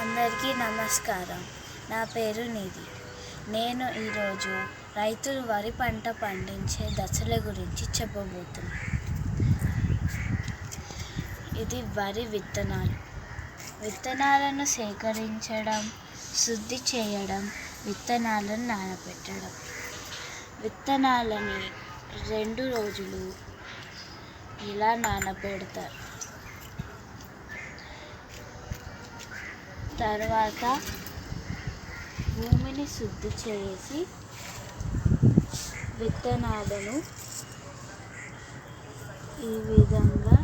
అందరికీ నమస్కారం. నా పేరు నిధి. నేను ఈరోజు రైతులు వరి పంట పండించే దశల గురించి చెప్పబోతున్నాను. ఇది వరి విత్తనాలు. విత్తనాలను సేకరించడం, శుద్ధి చేయడం, విత్తనాలను నానబెట్టడం. విత్తనాలని 2 రోజులు ఇలా నానబెడతారు. తర్వాత భూమిని శుద్ధి చేసి విత్తనాలను ఈ విధంగా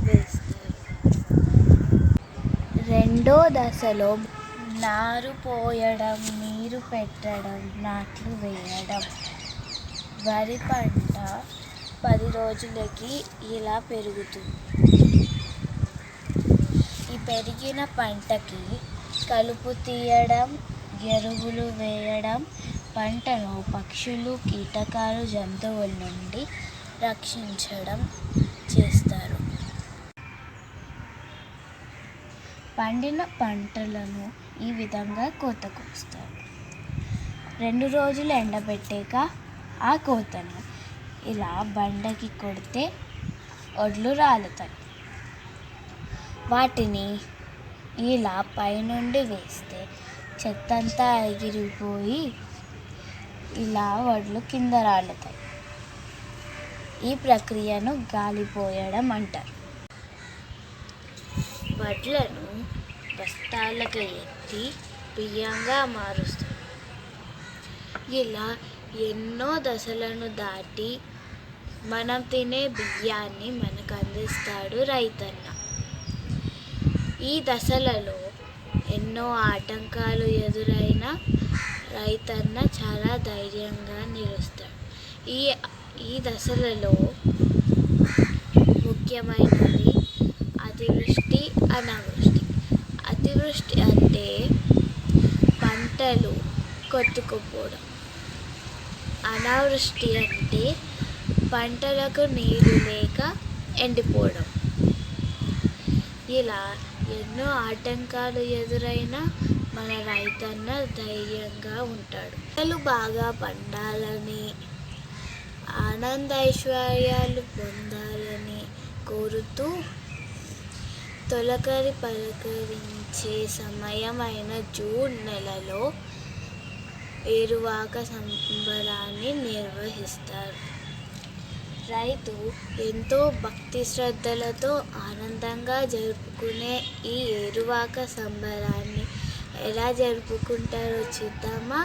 వేస్తారు. రెండో దశలో నారు పోయడం, నీరు పెట్టడం, నాట్లు వేయడం. వరి పంట 10 రోజులకి ఇలా పెరుగుతుంది. ఈ పెరిగిన పంటకి కలుపు తీయడం, ఎరువులు వేయడం, పంటను పక్షులు, కీటకాలు, జంతువుల నుండి రక్షించడం చేస్తారు. పండిన పంటలను ఈ విధంగా కోత కోస్తారు. 2 రోజులు ఎండబెట్టాక ఆ కోతను ఇలా బండకి కొడితే ఒడ్లు రాలుతాయి. వాటిని ఇలా పైనుండి వేస్తే చెత్తంతా ఎగిరిపోయి ఇలా వడ్లు కింద రాలుతాయి. ఈ ప్రక్రియను గాలిపోయడం అంటారు. వడ్లను బస్తాలకు ఎత్తి బియ్యంగా మారుస్తారు. ఇలా ఎన్నో దశలను దాటి మనం తినే బియ్యాన్ని మనకు అందిస్తాడు రైతన్న. ఈ దశలలో ఎన్నో ఆటంకాలు ఎదురైనా రైతన్న చాలా ధైర్యంగా నిలుస్తాడు. ఈ దశలలో ముఖ్యమైనవి అతివృష్టి, అనావృష్టి. అతివృష్టి అంటే పంటలు కొట్టుకుపోవడం. అనావృష్టి అంటే పంటలకు నీరు లేక ఎండిపోవడం. ఇలా ఎన్నో ఆటంకాలు ఎదురైనా మన రైతన్న ధైర్యంగా ఉంటాడు. పంటలు బాగా పండాలని, ఆనందైశ్వర్యాలు పొందాలని కోరుతూ తొలకరి పలకరించే సమయమైన జూన్ నెలలో ఏరువాక సంబరాన్ని నిర్వహిస్తారు. రైతు ఎంతో భక్తి శ్రద్ధలతో ఆనందంగా జరుపుకునే ఈ ఏరువాక సంబరాన్ని ఎలా జరుపుకుంటారో చూద్దామా?